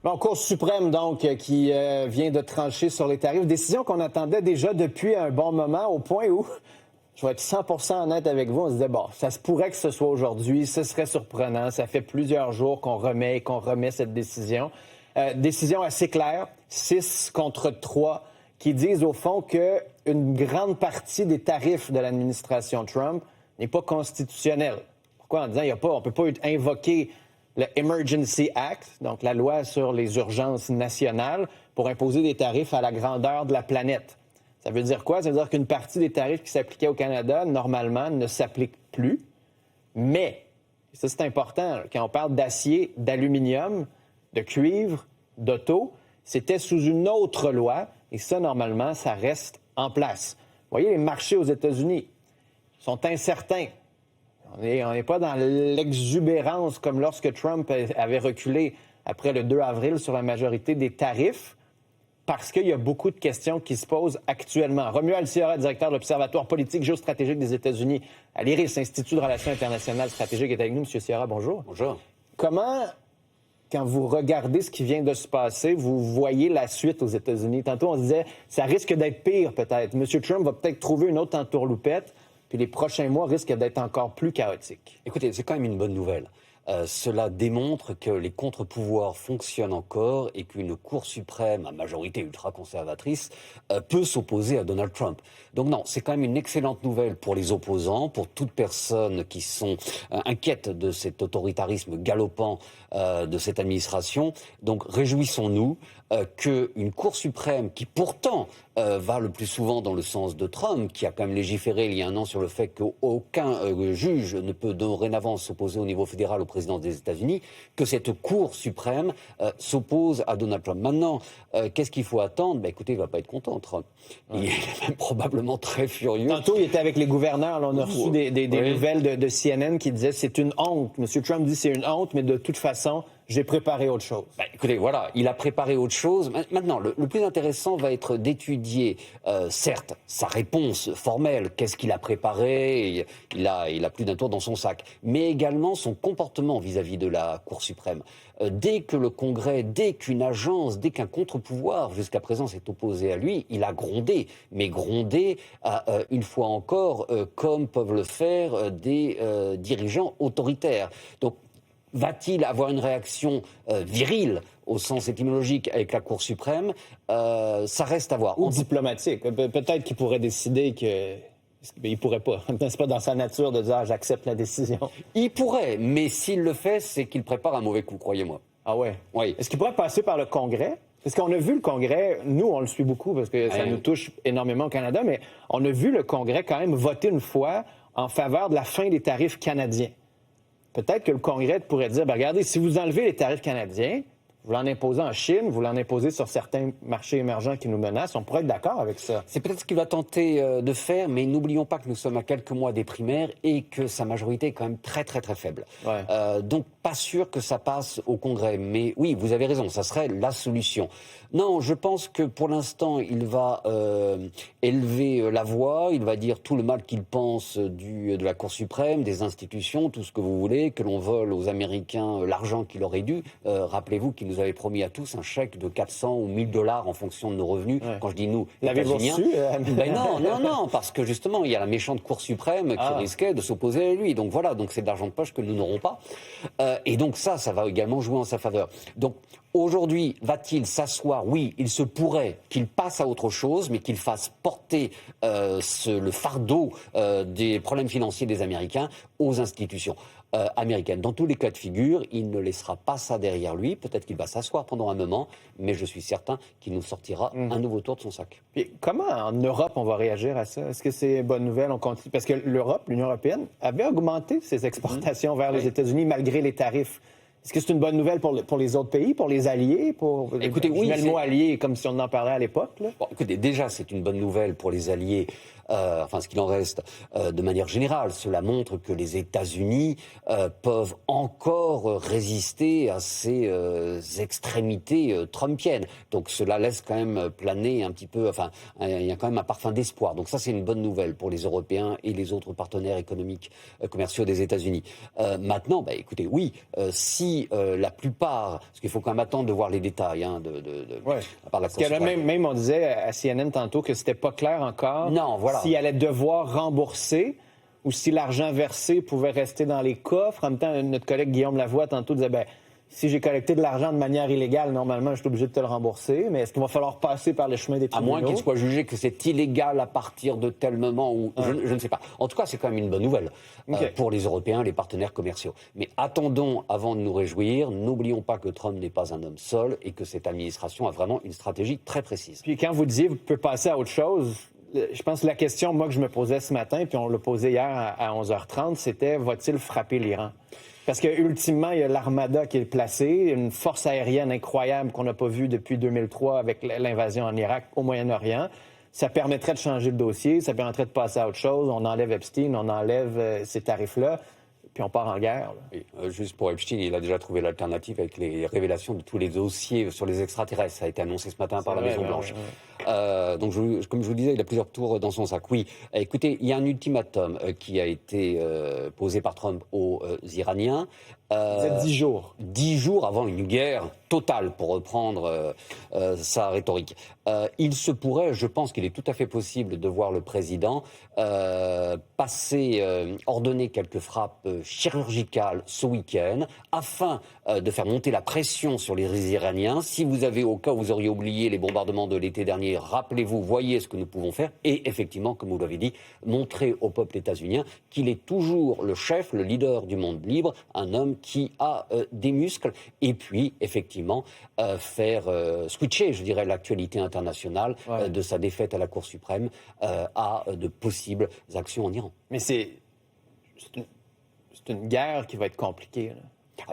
Bon, Cour suprême, donc, qui vient de trancher sur les tarifs. Décision qu'on attendait déjà depuis un bon moment, au point où, je vais être 100% honnête avec vous, on se disait, bon, ça se pourrait que ce soit aujourd'hui, ce serait surprenant. Ça fait plusieurs jours qu'on remet cette décision. Décision assez claire, 6 contre 3, qui disent au fond qu'une grande partie des tarifs de l'administration Trump n'est pas constitutionnelle. Pourquoi? En disant, on ne peut pas invoquer le Emergency Act, donc la loi sur les urgences nationales, pour imposer des tarifs à la grandeur de la planète. Ça veut dire quoi? Ça veut dire qu'une partie des tarifs qui s'appliquaient au Canada, normalement, ne s'appliquent plus. Mais, et ça c'est important, quand on parle d'acier, d'aluminium, de cuivre, d'auto, c'était sous une autre loi, et ça, normalement, ça reste en place. Vous voyez, les marchés aux États-Unis sont incertains. On n'est pas dans l'exubérance comme lorsque Trump avait reculé après le 2 avril sur la majorité des tarifs, parce qu'il y a beaucoup de questions qui se posent actuellement. Romuald Sciarra, directeur de l'Observatoire politique géostratégique des États-Unis à l'IRIS, Institut de relations internationales stratégiques, est avec nous. Monsieur Sciarra, bonjour. Bonjour. Comment, quand vous regardez ce qui vient de se passer, vous voyez la suite aux États-Unis? Tantôt, on se disait, ça risque d'être pire peut-être. M. Trump va peut-être trouver une autre entourloupette. Puis les prochains mois risquent d'être encore plus chaotiques. Écoutez, c'est quand même une bonne nouvelle. Cela démontre que les contre-pouvoirs fonctionnent encore et qu'une Cour suprême à majorité ultra-conservatrice peut s'opposer à Donald Trump. Donc non, c'est quand même une excellente nouvelle pour les opposants, pour toute personne qui sont inquiètes de cet autoritarisme galopant de cette administration. Donc réjouissons-nous qu'une Cour suprême qui pourtant va le plus souvent dans le sens de Trump, qui a quand même légiféré il y a un an sur le fait qu'aucun juge ne peut dorénavant s'opposer au niveau fédéral au président des États-Unis, que cette Cour suprême s'oppose à Donald Trump. Maintenant, qu'est-ce qu'il faut attendre? Écoutez, il ne va pas être content, Trump. Ouais. Il est même probablement très furieux. Tantôt, il était avec les gouverneurs. Là, on a reçu des nouvelles de CNN qui disaient c'est une honte. M. Trump dit c'est une honte, mais de toute façon, j'ai préparé autre chose. Écoutez, voilà, il a préparé autre chose. Maintenant, le plus intéressant va être d'étudier, certes, sa réponse formelle, qu'est-ce qu'il a préparé, il a plus d'un tour dans son sac, mais également son comportement vis-à-vis de la Cour suprême. Dès que le Congrès, dès qu'une agence, dès qu'un contre-pouvoir, jusqu'à présent, s'est opposé à lui, il a grondé, mais grondé, une fois encore, comme peuvent le faire des dirigeants autoritaires. Donc, va-t-il avoir une réaction virile au sens étymologique avec la Cour suprême? Ça reste à voir. Ou diplomatique. Peut-être qu'il pourrait décider que... Mais il pourrait pas. C'est pas dans sa nature de dire « j'accepte la décision ». Il pourrait, mais s'il le fait, c'est qu'il prépare un mauvais coup, croyez-moi. Ah ouais? Oui. Est-ce qu'il pourrait passer par le Congrès? Parce qu'on a vu le Congrès, nous, on le suit beaucoup parce que ça nous touche énormément au Canada, mais on a vu le Congrès quand même voter une fois en faveur de la fin des tarifs canadiens. Peut-être que le Congrès pourrait dire, regardez, si vous enlevez les tarifs canadiens, vous l'en imposez en Chine, vous l'en imposez sur certains marchés émergents qui nous menacent, on pourrait être d'accord avec ça. C'est peut-être ce qu'il va tenter de faire, mais n'oublions pas que nous sommes à quelques mois des primaires et que sa majorité est quand même très très très faible. Ouais. Donc pas sûr que ça passe au Congrès. Mais oui, vous avez raison, ça serait la solution. Non, je pense que pour l'instant, il va élever la voix, il va dire tout le mal qu'il pense de la Cour suprême, des institutions, tout ce que vous voulez, que l'on vole aux Américains l'argent qu'il aurait dû. Rappelez-vous qu'il nous avait promis à tous un chèque de 400 ou 1000 $ en fonction de nos revenus. Ouais. Quand je dis nous, l'avez-vous reçu? Non, parce que justement, il y a la méchante Cour suprême qui risquait de s'opposer à lui. Donc voilà, donc c'est de l'argent de poche que nous n'aurons pas. Et donc ça va également jouer en sa faveur. Donc aujourd'hui, va-t-il s'asseoir? Oui, il se pourrait qu'il passe à autre chose, mais qu'il fasse porter le fardeau des problèmes financiers des Américains aux institutions américaines. Dans tous les cas de figure, il ne laissera pas ça derrière lui. Peut-être qu'il va s'asseoir pendant un moment, mais je suis certain qu'il nous sortira un nouveau tour de son sac. Puis comment en Europe on va réagir à ça? Est-ce que c'est bonne nouvelle? On continue? Parce que l'Union européenne avait augmenté ses exportations vers les États-Unis malgré les tarifs. Est-ce que c'est une bonne nouvelle pour les autres pays, pour les alliés? Écoutez, oui, je mets le mot allié comme si on en parlait à l'époque. Bon, écoutez, déjà, c'est une bonne nouvelle pour les alliés enfin ce qu'il en reste, de manière générale. Cela montre que les États-Unis peuvent encore résister à ces extrémités trumpiennes. Donc cela laisse quand même planer un petit peu, enfin il y a quand même un parfum d'espoir. Donc ça c'est une bonne nouvelle pour les Européens et les autres partenaires économiques commerciaux des États-Unis. Maintenant, écoutez, oui, si la plupart, parce qu'il faut quand même attendre de voir les détails Ouais. par la Parce que même on disait à CNN tantôt que c'était pas clair encore s'il allait devoir rembourser ou si l'argent versé pouvait rester dans les coffres. En même temps, notre collègue Guillaume Lavoie tantôt disait si j'ai collecté de l'argent de manière illégale, normalement, je suis obligé de te le rembourser. Mais est-ce qu'il va falloir passer par le chemin des tribunaux? À moins qu'il soit jugé que c'est illégal à partir de tel moment où... Je ne sais pas. En tout cas, c'est quand même une bonne nouvelle pour les Européens, les partenaires commerciaux. Mais attendons avant de nous réjouir. N'oublions pas que Trump n'est pas un homme seul et que cette administration a vraiment une stratégie très précise. Puis quand vous disiez vous pouvez passer à autre chose, je pense que la question, moi, que je me posais ce matin, puis on l'a posée hier à 11h30, c'était va-t-il frapper l'Iran? Parce que ultimement, il y a l'Armada qui est placée, une force aérienne incroyable qu'on n'a pas vue depuis 2003 avec l'invasion en Irak au Moyen-Orient. Ça permettrait de changer le dossier, ça permettrait de passer à autre chose. On enlève Epstein, on enlève ces tarifs-là, puis on part en guerre. Oui, juste pour Epstein, il a déjà trouvé l'alternative avec les révélations de tous les dossiers sur les extraterrestres. Ça a été annoncé ce matin par la Maison-Blanche. Donc, comme je vous disais, il a plusieurs tours dans son sac. Oui, écoutez, il y a un ultimatum qui a été posé par Trump aux Iraniens. Vous êtes 10 jours. 10 jours avant une guerre totale, pour reprendre sa rhétorique. Il se pourrait, je pense qu'il est tout à fait possible de voir le président ordonner quelques frappes chirurgicales ce week-end, afin de faire monter la pression sur les Iraniens. Si vous avez, au cas où vous auriez oublié les bombardements de l'été dernier, rappelez-vous, voyez ce que nous pouvons faire. Et effectivement, comme vous l'avez dit, montrer au peuple états-unien qu'il est toujours le chef, le leader du monde libre, un homme qui a des muscles. Et puis, effectivement, faire switcher, je dirais, l'actualité internationale de sa défaite à la Cour suprême à de possibles actions en Iran. Mais c'est une guerre qui va être compliquée, là.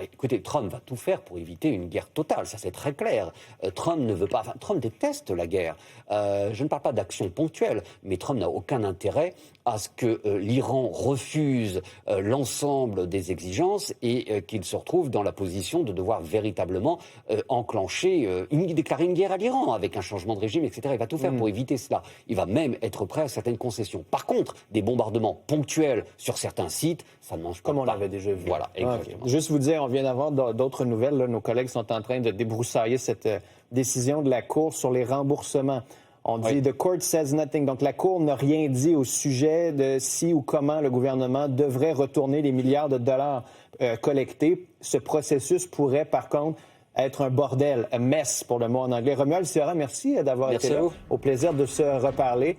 Écoutez, Trump va tout faire pour éviter une guerre totale, ça c'est très clair. Trump ne veut pas, Trump déteste la guerre. Je ne parle pas d'action ponctuelle, mais Trump n'a aucun intérêt à ce que l'Iran refuse l'ensemble des exigences et qu'il se retrouve dans la position de devoir véritablement déclarer une guerre à l'Iran avec un changement de régime, etc. Il va tout faire pour éviter cela. Il va même être prêt à certaines concessions. Par contre, des bombardements ponctuels sur certains sites, ça ne mange pas. Comme on l'avait déjà vu. Voilà, exactement. Juste vous dire, on vient d'avoir d'autres nouvelles. Là. Nos collègues sont en train de débroussailler cette décision de la Cour sur les remboursements. On dit « The court says nothing ». Donc, la Cour n'a rien dit au sujet de si ou comment le gouvernement devrait retourner les milliards de dollars collectés. Ce processus pourrait, par contre, être un bordel, a mess pour le mot en anglais. Romuald Siora, merci d'avoir été là. Au plaisir de se reparler.